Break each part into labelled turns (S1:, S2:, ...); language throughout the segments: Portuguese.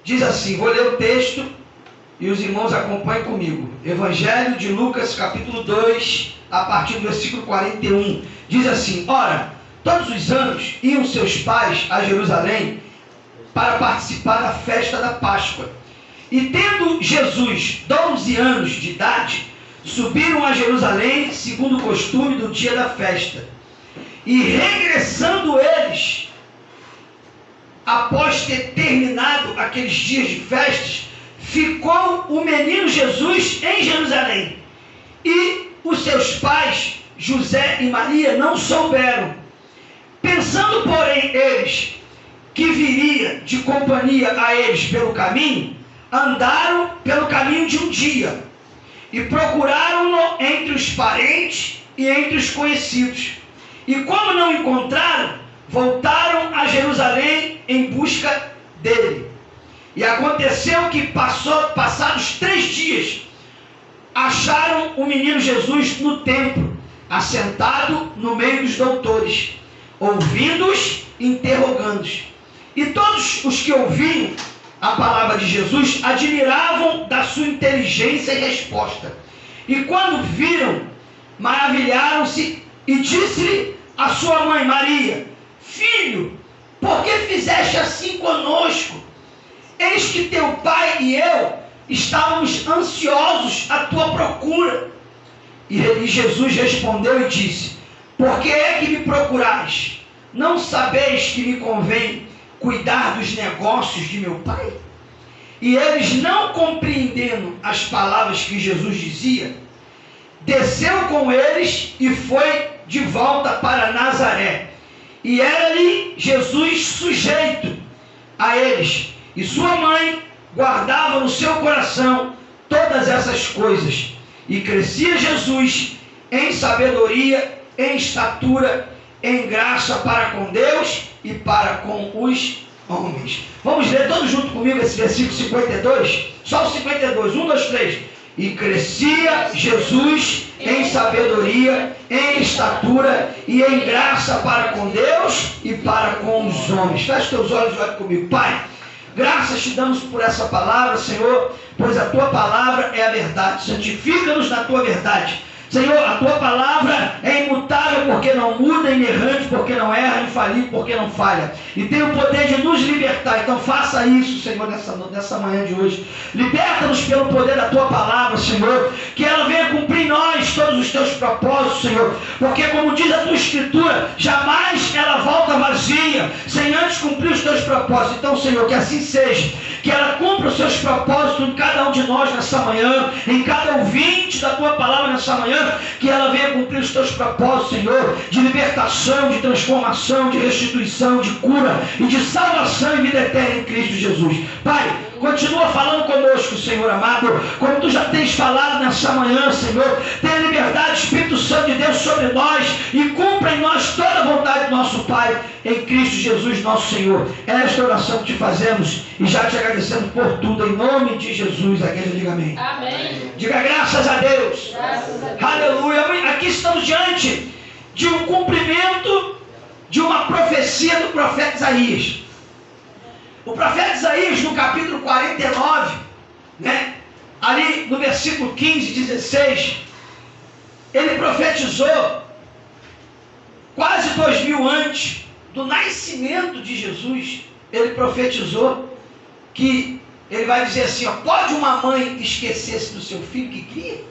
S1: Diz assim, vou ler o texto e os irmãos acompanhem comigo. Evangelho de Lucas, capítulo 2, a partir do versículo 41. Diz assim, ora, todos os anos iam seus pais a Jerusalém para participar da festa da Páscoa. E tendo Jesus 12 anos de idade, subiram a Jerusalém segundo o costume do dia da festa. E regressando eles, após ter terminado aqueles dias de festas, ficou o menino Jesus em Jerusalém. E os seus pais, José e Maria, não souberam. Pensando, porém, eles que viria de companhia a eles pelo caminho, andaram pelo caminho de um dia e procuraram-no entre os parentes e entre os conhecidos. E como não encontraram, voltaram a Jerusalém em busca dele. E aconteceu que passados 3 dias, acharam o menino Jesus no templo, assentado no meio dos doutores, ouvindo-os, interrogando-os. E todos os que ouviam a palavra de Jesus admiravam da sua inteligência e resposta. E quando viram, maravilharam-se e disse-lhe a sua mãe Maria: Filho, por que fizeste assim conosco? Eis que teu pai e eu estávamos ansiosos à tua procura. E Jesus respondeu e disse: Por que é que me procurais? Não sabeis que me convém cuidar dos negócios de meu pai? E eles, não compreendendo as palavras que Jesus dizia, desceu com eles e foi de volta para Nazaré. E era-lhe Jesus sujeito a eles, e sua mãe guardava no seu coração todas essas coisas. E crescia Jesus em sabedoria, em estatura, em graça para com Deus e para com os homens. Vamos ler todos junto comigo esse versículo 52? Só o 52, 1, 2, 3. E crescia Jesus em sabedoria, em estatura e em graça para com Deus e para com os homens. Feche teus olhos e olhe comigo. Pai, graças te damos por essa palavra, Senhor, pois a tua palavra é a verdade. Santifica-nos na tua verdade. Senhor, a tua palavra é imutável porque não muda, inerrante porque não erra, infalível porque não falha. E tem o poder de nos libertar. Então faça isso, Senhor, nessa manhã de hoje. Liberta-nos pelo poder da tua palavra, Senhor. Que ela venha cumprir em nós todos os teus propósitos, Senhor. Porque como diz a tua escritura, jamais ela volta vazia, sem antes cumprir os teus propósitos. Então, Senhor, que assim seja. Que ela cumpra os seus propósitos em cada um de nós nessa manhã, em cada ouvinte da tua palavra nessa manhã. Que ela venha cumprir os teus propósitos, Senhor, de libertação, de transformação, de restituição, de cura e de salvação e vida eterna em Cristo Jesus. Pai, continua falando conosco, Senhor amado, como tu já tens falado nessa manhã, Senhor. Tenha liberdade, Espírito Santo de Deus, sobre nós e cumpra em nós toda a vontade do nosso Pai, em Cristo Jesus, nosso Senhor. É esta oração que te fazemos e já te agradecemos por tudo, em nome de Jesus. Aquele diga amém.
S2: Amém.
S1: Diga graças a Deus.
S2: Graças a Deus.
S1: Aleluia. Aqui estamos diante de um cumprimento de uma profecia do profeta Isaías. O profeta Isaías, no capítulo 49, ali no versículo 15 e 16, ele profetizou quase 2000 antes do nascimento de Jesus. Ele profetizou que ele vai dizer assim, ó, pode uma mãe esquecer-se do seu filho que cria?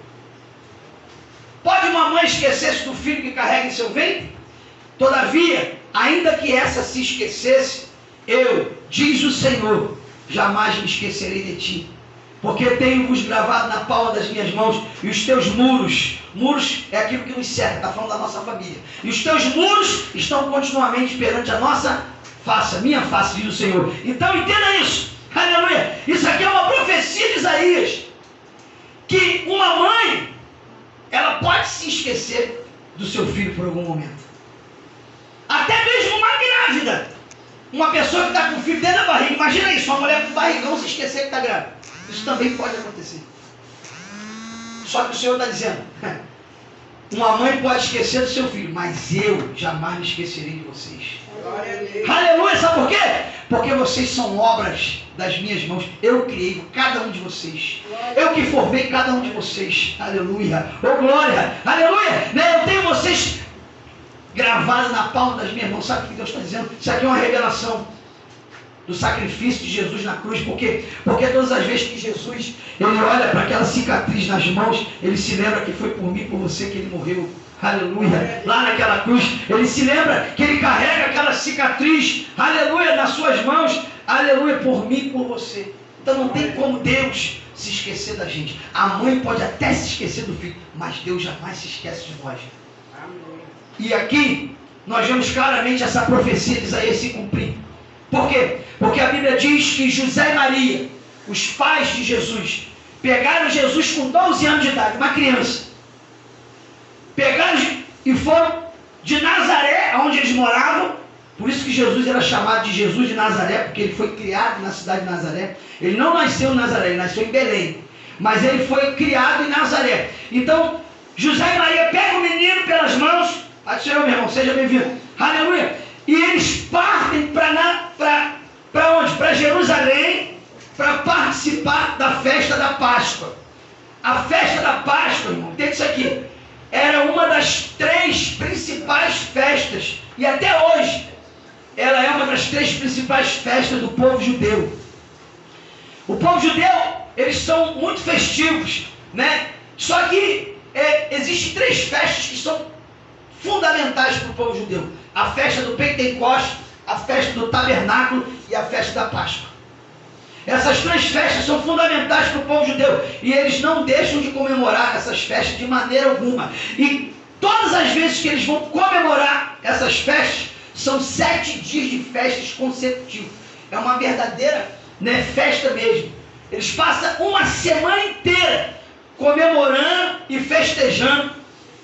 S1: Pode uma mãe esquecer-se do filho que carrega em seu ventre? Todavia, ainda que essa se esquecesse, eu, diz o Senhor, jamais me esquecerei de ti, porque tenho-vos gravado na palma das minhas mãos, e os teus muros é aquilo que nos cerca, está falando da nossa família, e os teus muros estão continuamente perante a nossa face, a minha face, diz o Senhor. Então entenda isso, aleluia. Isso aqui é uma profecia de Isaías, que uma mãe, ela pode se esquecer do seu filho por algum momento, até mesmo uma grávida. Uma pessoa que está com o filho dentro da barriga, imagina isso, uma mulher com barrigão se esquecer que está grávida. Isso também pode acontecer. Só que o Senhor está dizendo, uma mãe pode esquecer do seu filho, mas eu jamais me esquecerei de vocês. Glória a Deus. Aleluia, sabe por quê? Porque vocês são obras das minhas mãos. Eu criei cada um de vocês. Eu que formei cada um de vocês. Aleluia. Oh, glória. Aleluia. Eu tenho vocês gravados na palma das minhas mãos. Sabe o que Deus está dizendo? Isso aqui é uma revelação do sacrifício de Jesus na cruz. Por quê? Porque todas as vezes que Jesus ele olha para aquela cicatriz nas mãos, ele se lembra que foi por mim, por você que ele morreu. Aleluia. Lá naquela cruz, ele se lembra que ele carrega aquela cicatriz, aleluia, nas suas mãos, aleluia, por mim e por você. Então não tem como Deus se esquecer da gente. A mãe pode até se esquecer do filho, mas Deus jamais se esquece de nós. E aqui nós vemos claramente essa profecia de Isaías se cumprir. Por quê? Porque a Bíblia diz que José e Maria, os pais de Jesus, pegaram Jesus com 12 anos de idade, uma criança. Pegaram e foram de Nazaré, onde eles moravam. Por isso que Jesus era chamado de Jesus de Nazaré, porque ele foi criado na cidade de Nazaré. Ele não nasceu em Nazaré, ele nasceu em Belém. Mas ele foi criado em Nazaré. Então, José e Maria pegam o menino pelas mãos. Pai do Senhor, meu irmão, seja bem-vindo. Aleluia. E eles partem para onde? Para Jerusalém, para participar da festa da Páscoa. A festa da Páscoa, irmão, tem isso aqui. Era uma das 3 principais festas, e até hoje, ela é uma das 3 principais festas do povo judeu. O povo judeu, eles são muito festivos, né? Só que existem 3 festas que são fundamentais para o povo judeu. A festa do Pentecostes, a festa do Tabernáculo e a festa da Páscoa. Essas 3 festas são fundamentais para o povo judeu. E eles não deixam de comemorar essas festas de maneira alguma. E todas as vezes que eles vão comemorar essas festas, são 7 dias de festas consecutivos. É uma verdadeira, né, festa mesmo. Eles passam uma semana inteira comemorando e festejando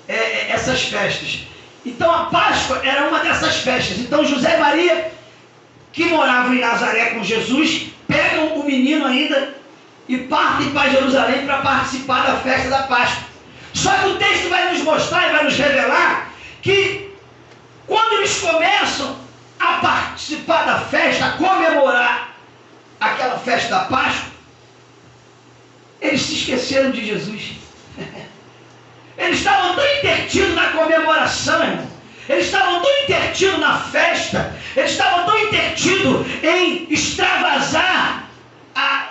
S1: essas festas. Então a Páscoa era uma dessas festas. Então José e Maria, que moravam em Nazaré com Jesus, pegam o menino ainda e partem para Jerusalém para participar da festa da Páscoa. Só que o texto vai nos mostrar e vai nos revelar que quando eles começam a participar da festa, a comemorar aquela festa da Páscoa, eles se esqueceram de Jesus. Eles estavam tão intertidos na comemoração, irmão. Eles estavam tão intertidos na festa, eles estavam tão intertidos em extravasar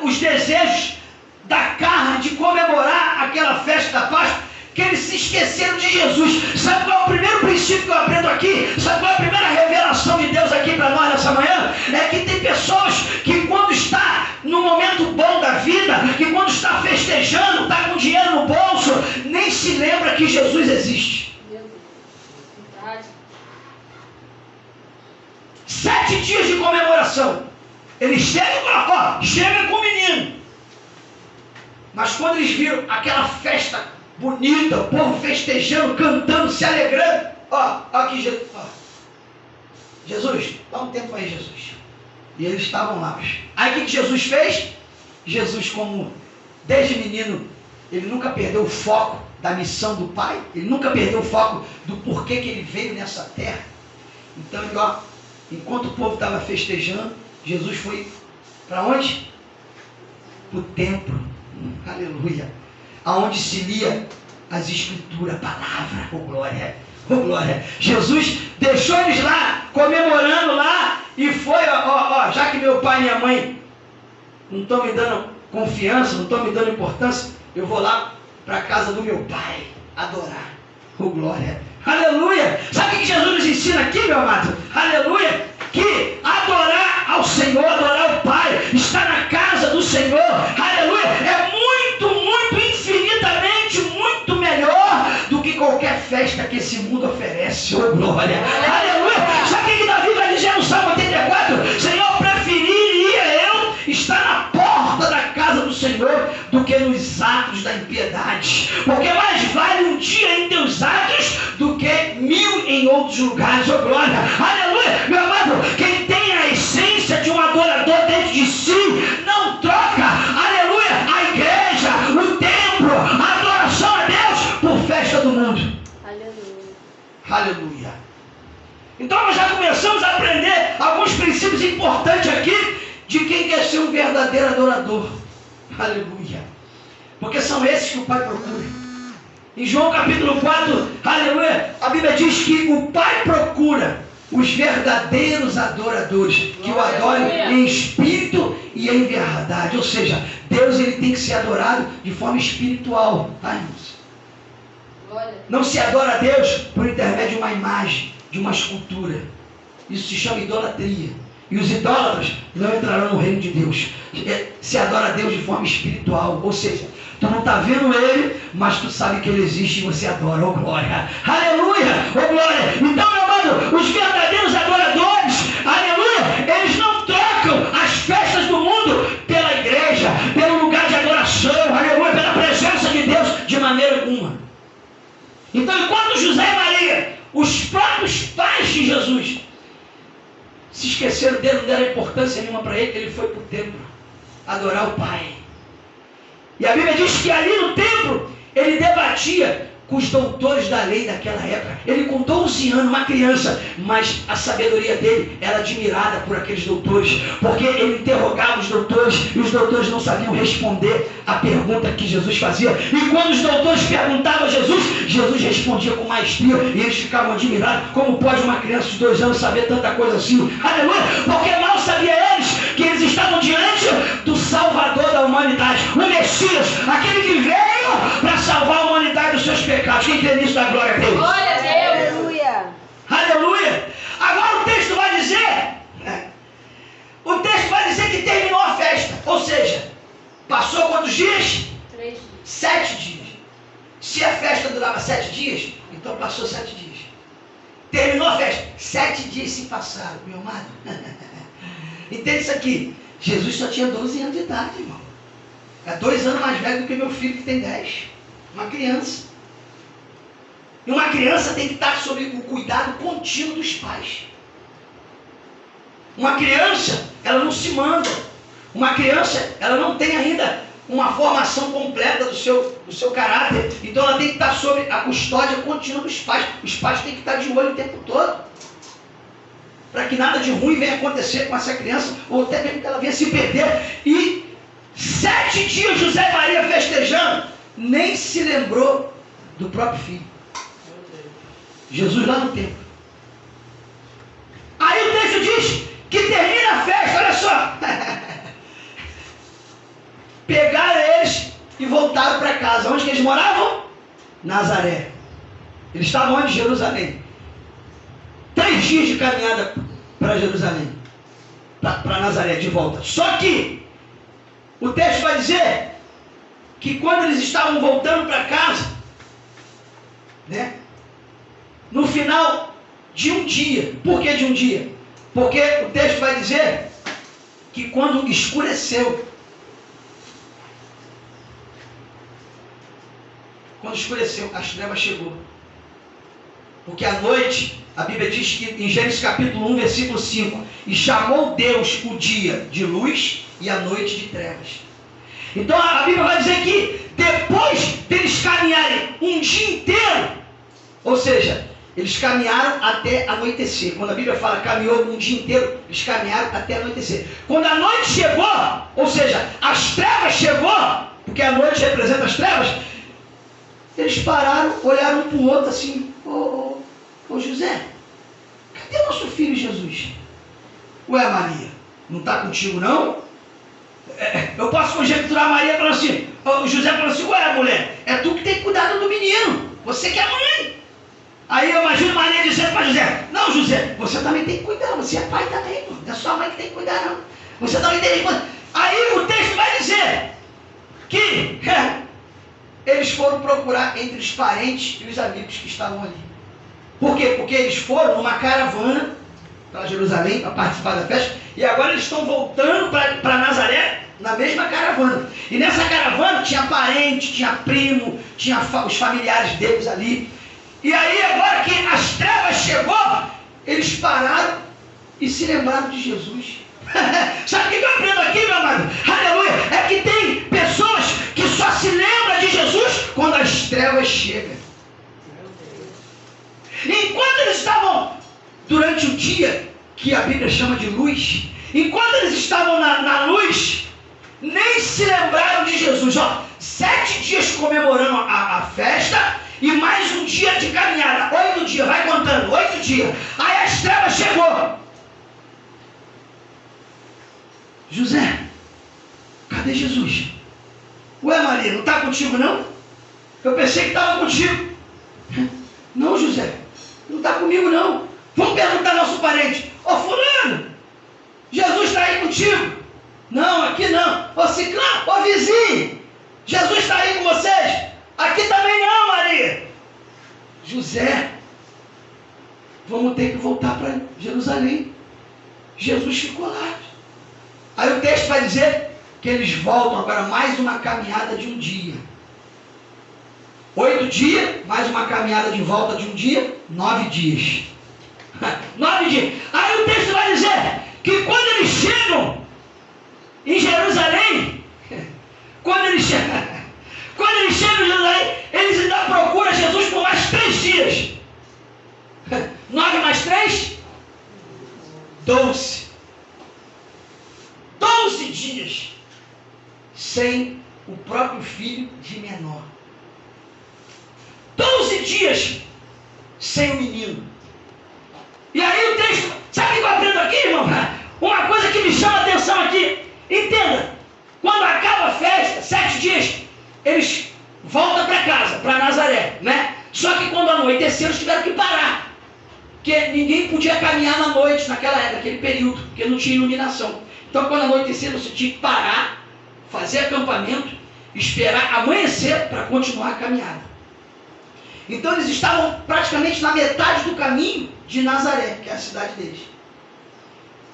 S1: os desejos da carne, de comemorar aquela festa da Páscoa, que eles se esqueceram de Jesus. Sabe qual é o primeiro princípio que eu aprendo aqui? Sabe qual é a primeira revelação de Deus aqui para nós nessa manhã? É que tem pessoas que quando está no momento bom da vida, que quando está festejando, está com dinheiro no bolso, nem se lembra que Jesus existe. 7 dias de comemoração. Eles chegam com o menino. Mas quando eles viram aquela festa bonita, o povo festejando, cantando, se alegrando, aqui Jesus, Jesus, dá um tempo aí, Jesus. E eles estavam lá. Aí o que Jesus fez? Jesus, como desde menino, ele nunca perdeu o foco da missão do Pai, ele nunca perdeu o foco do porquê que ele veio nessa terra. Então ele, enquanto o povo estava festejando, Jesus foi para onde? Para o templo. Aleluia. Aonde se lia as escrituras, a palavra, glória, glória. Jesus deixou eles lá, comemorando lá, e foi, já que meu pai e minha mãe não estão me dando confiança, não estão me dando importância, eu vou lá para a casa do meu pai adorar. Glória. Aleluia. Sabe o que Jesus nos ensina aqui, meu amado? Aleluia. Que adorar ao Senhor, adorar ao Pai, estar na casa do Senhor, aleluia, é muito, muito, infinitamente, muito melhor do que qualquer festa que esse mundo oferece. Oh, glória. Aleluia. Sabe o que Davi vai dizer no Salmo 84? Senhor, preferiria eu estar na porta da casa do Senhor do que nos atos da impiedade, porque mais vale um dia em teus atos do que 1000 em outros lugares. Oh, glória. Aleluia. Meu amado, quem tem a essência de um adorador dentro de si, não troca, aleluia, a igreja, o templo, a adoração a Deus por festa do mundo. Aleluia. Aleluia. Então nós já começamos a aprender alguns princípios importantes aqui de quem quer ser um verdadeiro adorador. Aleluia. Porque são esses que o Pai procura. Em João capítulo 4, aleluia, a Bíblia diz que o Pai procura os verdadeiros adoradores, que o adorem em espírito e em verdade. Ou seja, Deus ele tem que ser adorado de forma espiritual. Ai, não se adora a Deus por intermédio de uma imagem, de uma escultura. Isso se chama idolatria. E os idólatras não entrarão no reino de Deus. Se adora a Deus de forma espiritual. Ou seja, tu não está vendo Ele, mas tu sabe que Ele existe e você adora. Oh glória! Aleluia! Oh glória! Então, meu amado, os verdadeiros adoradores, aleluia, eles não trocam as festas do mundo pela igreja, pelo lugar de adoração, aleluia, pela presença de Deus, de maneira alguma. Então, enquanto José e Maria, os próprios pais de Jesus, se esqueceram dele, não deram importância nenhuma para ele, ele foi para o templo adorar o Pai. E a Bíblia diz que ali no templo ele debatia com os doutores da lei daquela época. Ele com 12 anos, uma criança, mas a sabedoria dele era admirada por aqueles doutores, porque ele interrogava os doutores e os doutores não sabiam responder a pergunta que Jesus fazia. E quando os doutores perguntavam a Jesus, Jesus respondia com maestria e eles ficavam admirados. Como pode uma criança de 2 anos saber tanta coisa assim? Aleluia! Porque mal sabia eles que eles estavam diante do Salvador da humanidade, o Messias, aquele que veio para salvar a humanidade dos seus pecados. Quem crê nisso dá glória a Deus?
S2: Glória a Deus! Aleluia!
S1: Aleluia! Agora o texto vai dizer, que terminou a festa. Ou seja, passou quantos dias?
S2: 3 dias.
S1: 7 dias. Se a festa durava 7 dias, então passou 7 dias. Terminou a festa. 7 dias se passaram, meu amado. Entende isso aqui? Jesus só tinha 12 anos de idade, irmão. É 2 anos mais velho do que meu filho que tem 10. Uma criança. E uma criança tem que estar sob o cuidado contínuo dos pais. Uma criança, ela não se manda. Uma criança, ela não tem ainda uma formação completa do seu caráter. Então ela tem que estar sob a custódia contínua dos pais. Os pais têm que estar de olho o tempo todo, para que nada de ruim venha acontecer com essa criança, ou até mesmo que ela venha se perder. E 7 dias José e Maria festejando, nem se lembrou do próprio filho. Jesus lá no templo. Aí o texto diz que termina a festa, olha só. Pegaram eles e voltaram para casa. Onde que eles moravam? Nazaré. Eles estavam onde? Jerusalém. 3 dias de caminhada para Jerusalém, para Nazaré, de volta. Só que o texto vai dizer que quando eles estavam voltando para casa, né, no final de um dia. Por que de um dia? Porque o texto vai dizer que quando escureceu, as trevas chegou. Porque à noite, a Bíblia diz que em Gênesis capítulo 1, versículo 5, e chamou Deus o dia de luz e a noite de trevas. Então a Bíblia vai dizer que depois deles caminharem um dia inteiro, ou seja, eles caminharam até anoitecer. Quando a Bíblia fala caminhou um dia inteiro, eles caminharam até anoitecer. Quando a noite chegou, ou seja, as trevas chegou, porque a noite representa as trevas, eles pararam, olharam um para o outro assim: ô José, cadê o nosso filho Jesus? Ué, Maria, não está contigo não? Eu posso conjecturar Maria falando assim, José falando assim: ué, mulher, é tu que tem que cuidar do menino, você que é mãe. Aí eu imagino Maria dizendo para José: não, José, você também tem que cuidar, você é pai também, não é só a mãe que tem que cuidar não, você também tem que cuidar. Aí o texto vai dizer que eles foram procurar entre os parentes e os amigos que estavam ali. Por quê? Porque eles foram numa caravana para Jerusalém para participar da festa, e agora eles estão voltando para Nazaré na mesma caravana. E nessa caravana tinha parente, tinha primo, tinha os familiares deles ali. E aí agora que as trevas chegou, eles pararam e se lembraram de Jesus. Sabe o que eu aprendo aqui, meu amado? Aleluia! É que tem pessoas que só se lembram de Jesus quando as trevas chegam. Enquanto eles estavam durante o dia que a Bíblia chama de luz, enquanto eles estavam na luz, nem se lembraram de Jesus. 7 dias comemorando a festa e mais um dia de caminhada. 8 dias, vai contando, 8 dias. Aí as trevas chegou. José, cadê Jesus? Ué, Maria, não está contigo não? Eu pensei que estava contigo. Não, José, não está comigo não. Vamos perguntar ao nosso parente. Ô fulano, Jesus está aí contigo? Não, aqui não. Ô ciclano, ô vizinho, Jesus está aí com vocês? Aqui também não, Maria. José, vamos ter que voltar para Jerusalém. Jesus ficou lá. Aí o texto vai dizer que eles voltam agora mais uma caminhada de um dia. 8 dias, mais uma caminhada de volta de um dia, 9 dias. 9 dias. Aí o texto vai dizer que quando eles chegam em Jerusalém, quando eles chegam em Jerusalém, eles ainda procuram Jesus por mais 3 dias. 9 mais 3? 12. 12 dias sem o próprio filho de menor. 12 dias sem o menino. E aí o texto, sabe o que eu aprendo aqui, irmão? Uma coisa que me chama a atenção aqui. Entenda, quando acaba a festa, 7 dias, eles voltam para casa, para Nazaré, né? Só que quando anoiteceu, eles tiveram que parar. Porque ninguém podia caminhar na noite, naquele período, porque não tinha iluminação. Então quando anoiteceu, você tinha que parar, fazer acampamento, esperar amanhecer para continuar a caminhada. Então eles estavam praticamente na metade do caminho de Nazaré, que é a cidade deles.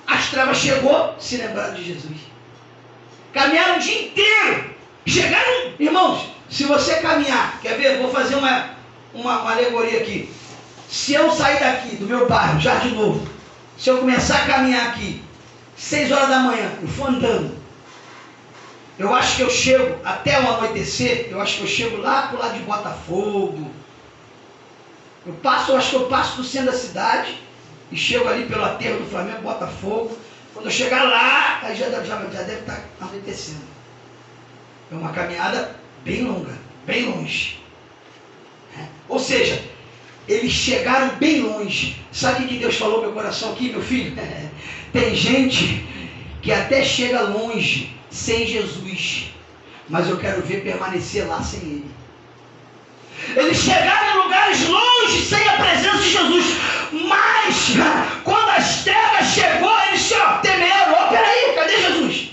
S1: As trevas chegou, se lembraram de Jesus. Caminharam o dia inteiro. Chegaram, irmãos, se você caminhar, quer ver? Vou fazer uma alegoria aqui. Se eu sair daqui, do meu bairro, Jardim Novo, se eu começar a caminhar aqui, 6 horas da manhã, eu for andando, eu acho que eu chego, até o anoitecer, eu acho que eu chego lá pro lado de Botafogo. Eu acho que eu passo do centro da cidade e chego ali pelo aterro do Flamengo, Botafogo. Quando eu chegar lá, aí já deve estar anoitecendo. É uma caminhada bem longa, bem longe. Ou seja, eles chegaram bem longe. Sabe o que Deus falou no meu coração aqui, meu filho? Tem gente que até chega longe sem Jesus, mas eu quero ver permanecer lá sem Ele. Eles chegaram em lugares longe sem a presença de Jesus, mas quando as trevas chegou, eles temeram. Peraí, cadê Jesus?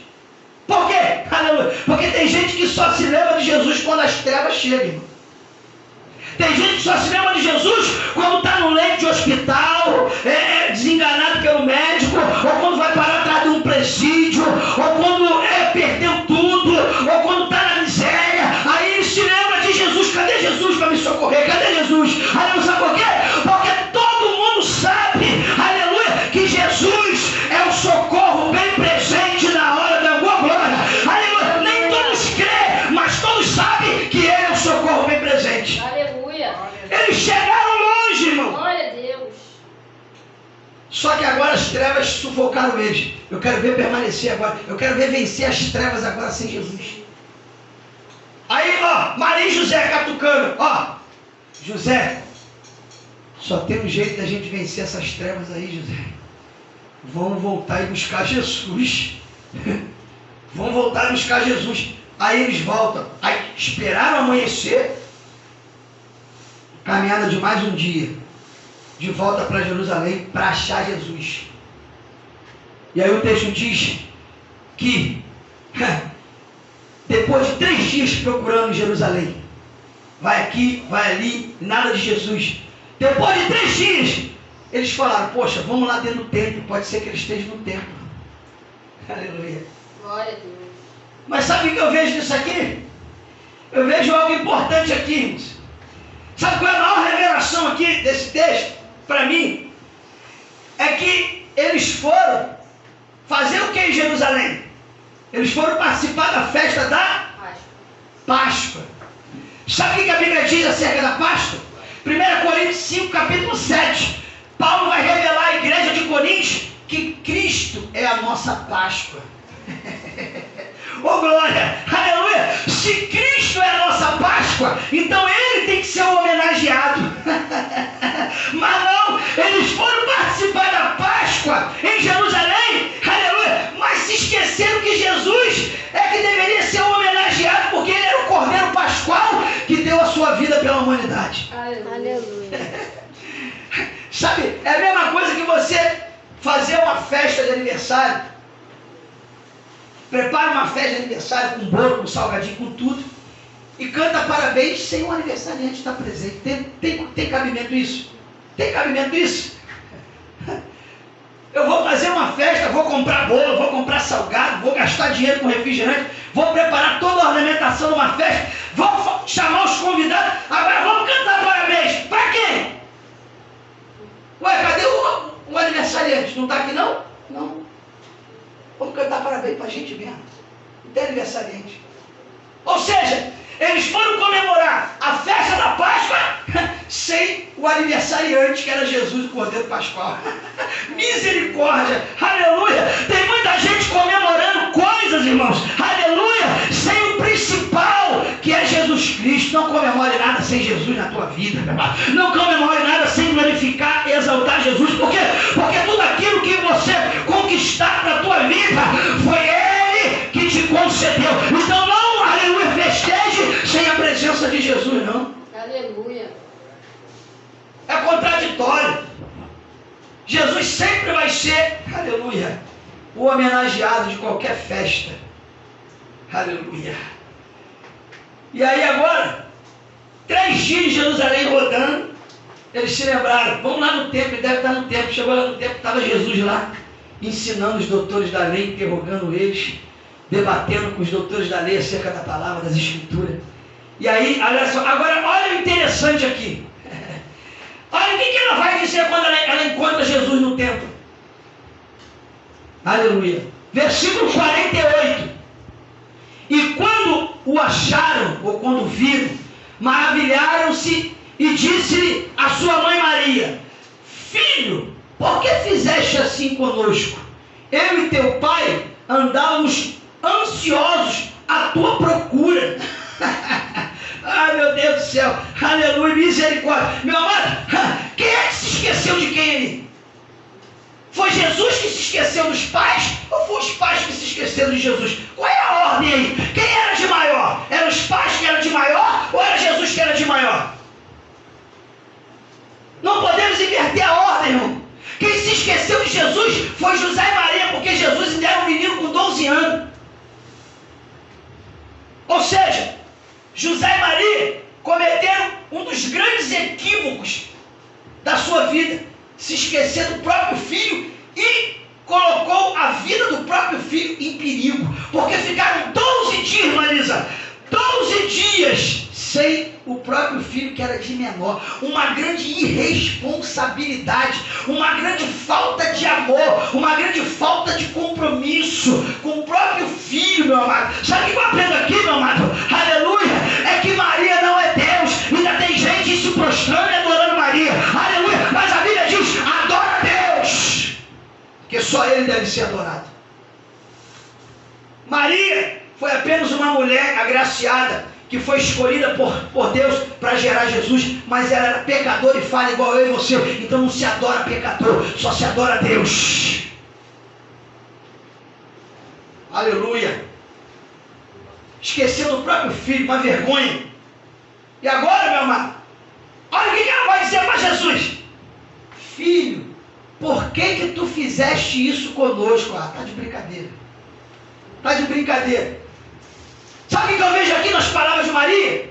S1: Por quê? Aleluia. Porque tem gente que só se lembra de Jesus quando as trevas chegam. Tem gente que só se lembra de Jesus quando está no leito de hospital, desenganado pelo médico, ou quando vai parar atrás de um presídio, ou quando perdeu tudo, ou quando está na miséria. Aí ele se lembra de Jesus. Cadê Jesus para me socorrer? Cadê Jesus? Aleluia, sabe por quê? Porque todo mundo sabe, aleluia, que Jesus é o socorro bem presente na hora da boa glória. Aleluia, nem todos crê, mas todos sabem que Ele é o socorro bem presente.
S2: Aleluia.
S1: Eles chegaram longe, irmão.
S2: Glória a Deus.
S1: Só que agora as trevas sufocaram eles. Eu quero ver permanecer agora. Eu quero ver vencer as trevas agora sem Jesus. Aí, Maria e José catucando. José, só tem um jeito da gente vencer essas trevas aí, José. Vamos voltar e buscar Jesus. Vamos voltar e buscar Jesus. Aí eles voltam. Aí esperaram amanhecer. Caminhada de mais um dia. De volta para Jerusalém para achar Jesus. E aí o texto diz que depois de 3 dias procurando Jerusalém, vai aqui, vai ali, nada de Jesus. Depois de 3 dias, eles falaram, poxa, vamos lá dentro do templo, pode ser que ele esteja no templo. Aleluia.
S2: Glória a Deus.
S1: Mas sabe o que eu vejo nisso aqui? Eu vejo algo importante aqui, irmãos. Sabe qual é a maior revelação aqui desse texto? Para mim, é que eles foram fazer o que em Jerusalém? Eles foram participar da festa da Páscoa. Sabe o que a Bíblia diz acerca da Páscoa? 1 Coríntios 5, capítulo 7. Paulo vai revelar à igreja de Coríntios que Cristo é a nossa Páscoa. Oh glória, aleluia. Se Cristo é a nossa Páscoa, então Ele tem que ser o homenageado. Mas não, eles foram participar da Páscoa em Jerusalém, aleluia, mas se esqueceram que Jesus é que deveria ser o homenageado, porque Ele era o Cordeiro Pascual que deu a sua vida pela humanidade.
S2: Aleluia.
S1: Sabe, é a mesma coisa que você fazer uma festa de aniversário. Prepara uma festa de aniversário com bolo, com salgadinho, com tudo, e canta parabéns sem o aniversariante estar presente. Tem cabimento isso? Tem cabimento isso? Eu vou fazer uma festa, vou comprar bolo, vou comprar salgado, vou gastar dinheiro com refrigerante, vou preparar toda a ornamentação de uma festa, vou chamar os convidados, agora vamos cantar parabéns. Para quem? Ué, cadê o aniversariante? Não está aqui não? Não. Vamos cantar parabéns para a gente mesmo. Não tem aniversariante. Ou seja, eles foram comemorar a festa da Páscoa sem o aniversariante, que era Jesus, o Cordeiro Pascual. Misericórdia, aleluia. Tem muita gente comemorando coisas, irmãos, aleluia, sem o principal, que é Jesus Cristo. Não comemore nada sem Jesus na tua vida, meu amado. Não comemore nada sem glorificar e exaltar Jesus. Por quê? Porque tudo aquilo que você conquistar na tua vida foi Ele que te concedeu. Então não, aleluia, festeje sem a presença de Jesus, não.
S2: Aleluia.
S1: É contraditório. Jesus sempre vai ser, aleluia, o homenageado de qualquer festa. Aleluia. E aí agora, 3 dias em Jerusalém rodando, eles se lembraram, vamos lá no templo, ele deve estar no templo. Chegou lá no templo, estava Jesus lá, ensinando os doutores da lei, interrogando eles, debatendo com os doutores da lei acerca da palavra, das escrituras. E aí, olha só, agora olha o interessante aqui. Olha o que ela vai dizer quando ela encontra Jesus no templo. Aleluia. Versículo 48. E quando o acharam, ou quando viram, maravilharam-se e disse-lhe a sua mãe Maria: Filho, por que fizeste assim conosco? Eu e teu pai andávamos ansiosos à tua procura. Ai, meu Deus do céu, aleluia, misericórdia. Meu amado, quem é que se esqueceu de quem ali? Foi Jesus que se esqueceu dos pais? Ou foi os pais que se esqueceram de Jesus? Qual é a ordem aí? Quem era de maior? Eram os pais que eram de maior? Ou era Jesus que era de maior? Não podemos inverter a ordem, irmão. Quem se esqueceu de Jesus foi José e Maria, porque Jesus ainda era um menino com 12 anos. Ou seja, José e Maria cometeram um dos grandes equívocos da sua vida, se esquecer do próprio filho e colocou a vida do próprio filho em perigo, porque ficaram 12 dias, irmã Lisa, 12 dias sem o próprio filho, que era de menor. Uma grande irresponsabilidade, uma grande falta de amor, uma grande falta de compromisso com o próprio filho, meu amado. Sabe o que eu aprendo aqui, meu amado? Aleluia! É que Maria não é Deus. Ainda tem gente se prostrando e adorando Maria. Aleluia! Mas a Bíblia diz: adora a Deus, que só Ele deve ser adorado. Maria foi apenas uma mulher agraciada, que foi escolhida por Deus para gerar Jesus, mas ela era pecadora e falha igual eu e você. Então não se adora pecador, só se adora Deus. Aleluia. Esqueceu do próprio filho, uma vergonha. E agora, meu amado, olha o que ela vai dizer para Jesus: Filho, por que tu fizeste isso conosco? Ah, tá de brincadeira. Tá de brincadeira. Sabe o que eu vejo aqui nas palavras de Maria?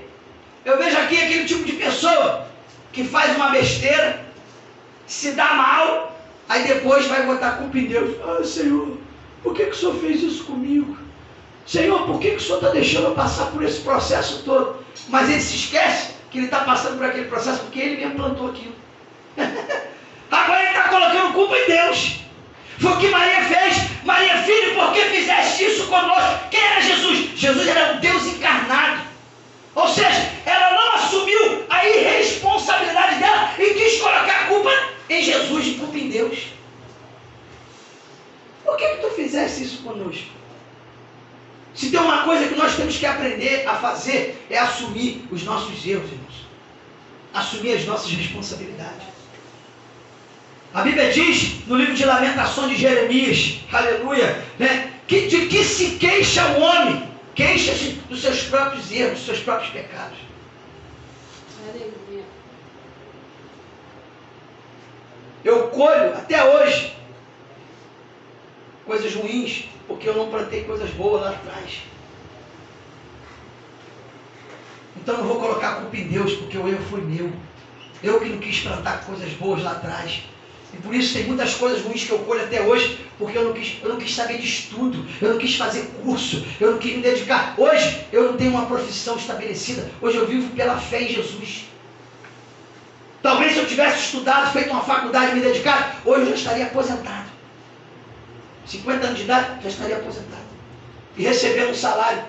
S1: Eu vejo aqui aquele tipo de pessoa que faz uma besteira, se dá mal, aí depois vai botar a culpa em Deus. Ah, Senhor, por que o Senhor fez isso comigo? Senhor, por que o Senhor está deixando eu passar por esse processo todo? Mas ele se esquece que ele está passando por aquele processo porque ele mesmo plantou aquilo. Agora ele está colocando culpa em Deus. Foi o que Maria fez. Maria, filho, por que fizeste isso conosco? Quem era Jesus? Jesus era o Deus encarnado. Ou seja, ela não assumiu a irresponsabilidade dela e quis colocar a culpa em Jesus e culpa em Deus. tem uma coisa que nós temos que aprender a fazer, é assumir os nossos erros, irmãos. Assumir as nossas responsabilidades. A Bíblia diz, no livro de Lamentações de Jeremias, aleluia, né, que de que se queixa o homem? Queixa-se dos seus próprios erros, dos seus próprios pecados.
S2: Aleluia.
S1: Eu colho, até hoje, coisas ruins, porque eu não plantei coisas boas lá atrás. Então não vou colocar a culpa em Deus, porque o erro foi meu. Eu que não quis plantar coisas boas lá atrás. E por isso tem muitas coisas ruins que eu colho até hoje, porque eu não quis saber de estudo, eu não quis fazer curso, eu não quis me dedicar. Hoje eu não tenho uma profissão estabelecida, hoje eu vivo pela fé em Jesus. Talvez se eu tivesse estudado, feito uma faculdade e me dedicado, hoje eu já estaria aposentado. 50 anos de idade, já estaria aposentado. E recebendo um salário,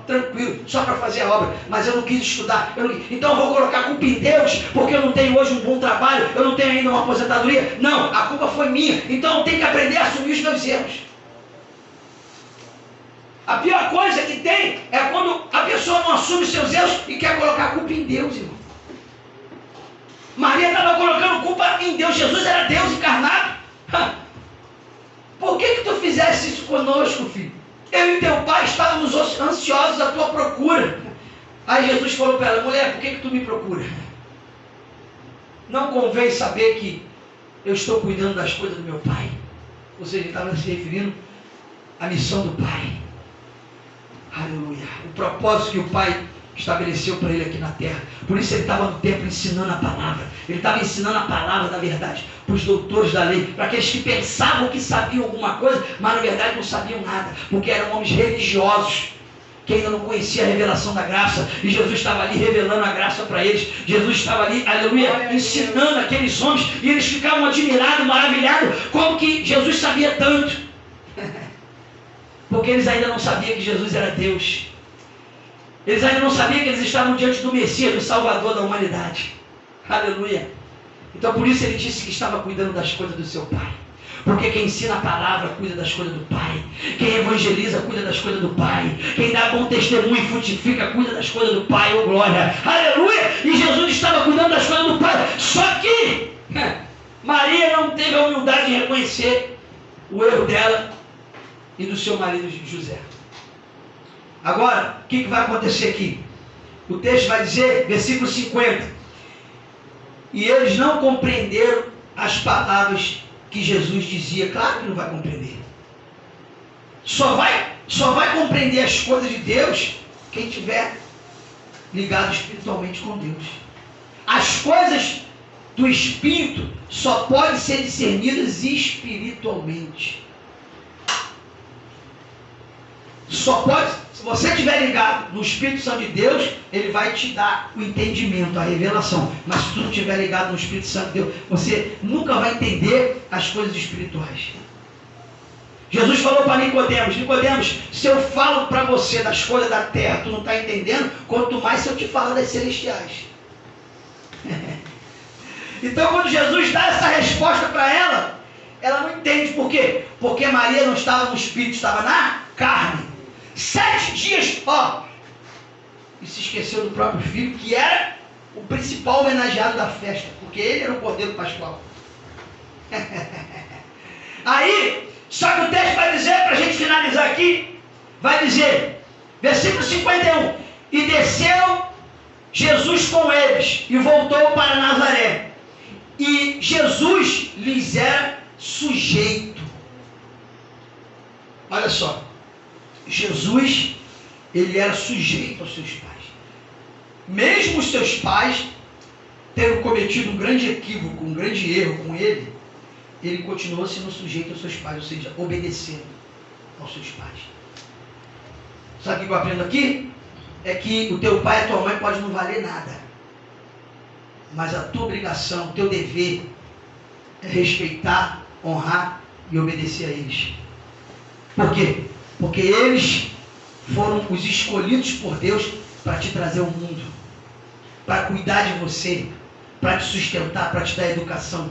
S1: tranquilo, só para fazer a obra. Mas eu não quis estudar. Então eu vou colocar a culpa em Deus, porque eu não tenho hoje um bom trabalho, eu não tenho ainda uma aposentadoria. Não, a culpa foi minha. Então eu tenho que aprender a assumir os meus erros. A pior coisa que tem é quando a pessoa não assume os seus erros e quer colocar a culpa em Deus, irmão. Maria estava colocando culpa em Deus. Jesus era Deus encarnado. Por que tu fizesse isso conosco, filho? Eu e teu pai estávamos ansiosos à tua procura. Aí Jesus falou para ela: mulher, por que tu me procura? Não convém saber que eu estou cuidando das coisas do meu pai. Ou seja, ele estava se referindo à missão do pai. Aleluia. O propósito que o pai estabeleceu para ele aqui na terra. Por isso ele estava no templo ensinando a palavra. Ele estava ensinando a palavra da verdade para os doutores da lei, para aqueles que pensavam que sabiam alguma coisa, mas na verdade não sabiam nada, porque eram homens religiosos que ainda não conheciam a revelação da graça, e Jesus estava ali revelando a graça para eles. Jesus estava ali, aleluia, ensinando aqueles homens, e eles ficavam admirados, maravilhados, como que Jesus sabia tanto, porque eles ainda não sabiam que Jesus era Deus. Eles ainda não sabiam que eles estavam diante do Messias, do Salvador da humanidade. Aleluia. Então por isso ele disse que estava cuidando das coisas do seu Pai. Porque quem ensina a palavra cuida das coisas do Pai. Quem evangeliza cuida das coisas do Pai. Quem dá bom testemunho e frutifica cuida das coisas do Pai. Oh glória. Aleluia. E Jesus estava cuidando das coisas do Pai. Só que Maria não teve a humildade de reconhecer o erro dela e do seu marido José. Agora, o que vai acontecer aqui? O texto vai dizer, versículo 50. E eles não compreenderam as palavras que Jesus dizia. Claro que não vai compreender. Só vai compreender as coisas de Deus quem estiver ligado espiritualmente com Deus. As coisas do Espírito só podem ser discernidas espiritualmente. Só pode, se você estiver ligado no Espírito Santo de Deus, ele vai te dar o entendimento, a revelação. Mas se tu não estiver ligado no Espírito Santo de Deus, você nunca vai entender as coisas espirituais. Jesus falou para Nicodemos: Nicodemos, se eu falo para você das coisas da terra, tu não está entendendo, quanto mais se eu te falo das celestiais. Então quando Jesus dá essa resposta para ela, ela não entende. Por quê? Porque Maria não estava no Espírito, estava na carne. 7 dias, e se esqueceu do próprio filho, que era o principal homenageado da festa, porque ele era o Cordeiro Pascual. Aí, só que o texto vai dizer, para a gente finalizar aqui, vai dizer, versículo 51, e desceu Jesus com eles, e voltou para Nazaré, e Jesus lhes era sujeito. Olha só, Jesus, ele era sujeito aos seus pais. Mesmo os seus pais tendo cometido um grande equívoco, um grande erro com ele, ele continuou sendo sujeito aos seus pais, ou seja, obedecendo aos seus pais. Sabe o que eu aprendo aqui? É que o teu pai e a tua mãe podem não valer nada, mas a tua obrigação, o teu dever é respeitar, honrar e obedecer a eles. Por quê? Porque eles foram os escolhidos por Deus para te trazer ao mundo, para cuidar de você, para te sustentar, para te dar educação,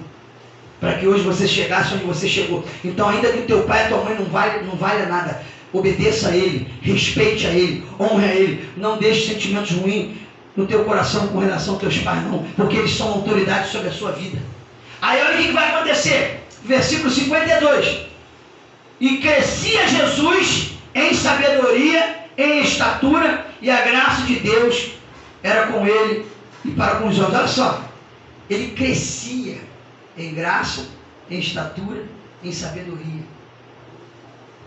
S1: para que hoje você chegasse onde você chegou. Então, ainda que o teu pai e a tua mãe não valha nada, Obedeça a Ele, respeite a Ele, honre a Ele. Não deixe sentimentos ruins no teu coração com relação aos teus pais, não. Porque eles são autoridade sobre a sua vida. Aí olha o que vai acontecer. Versículo 52. E crescia Jesus em sabedoria, em estatura, e a graça de Deus era com ele e para com os homens. Olha só. Ele crescia em graça, em estatura, em sabedoria.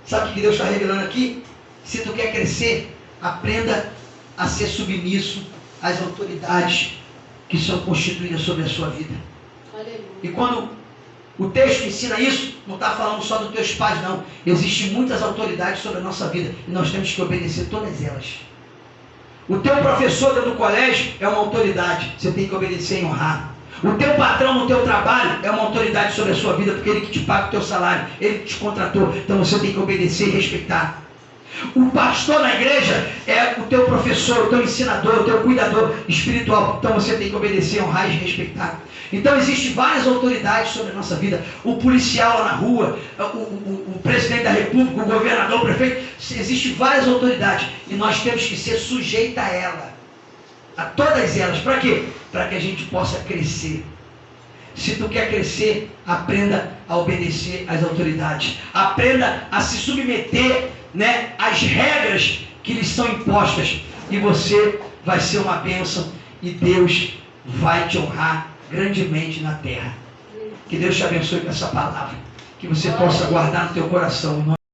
S1: Sabe o que Deus está revelando aqui? Se tu quer crescer, aprenda a ser submisso às autoridades que são constituídas sobre a sua vida.
S2: Aleluia.
S1: E quando o texto ensina isso, não está falando só dos teus pais, não. Existem muitas autoridades sobre a nossa vida e nós temos que obedecer todas elas. O teu professor dentro do colégio é uma autoridade, você tem que obedecer e honrar. O teu patrão no teu trabalho é uma autoridade sobre a sua vida, porque ele que te paga o teu salário, ele que te contratou, então você tem que obedecer e respeitar. O pastor na igreja é o teu professor, o teu ensinador, o teu cuidador espiritual, então você tem que obedecer, honrar e respeitar. Então existem várias autoridades sobre a nossa vida. O policial lá na rua, o presidente da república, o governador, o prefeito, existem várias autoridades e nós temos que ser sujeitos a ela, a todas elas. Para quê? Para que a gente possa crescer. Se tu quer crescer, aprenda a obedecer às autoridades. Aprenda a se submeter, às regras que lhes são impostas. E você vai ser uma bênção e Deus vai te honrar grandemente na terra. Que Deus te abençoe com essa palavra. Que você possa guardar no teu coração.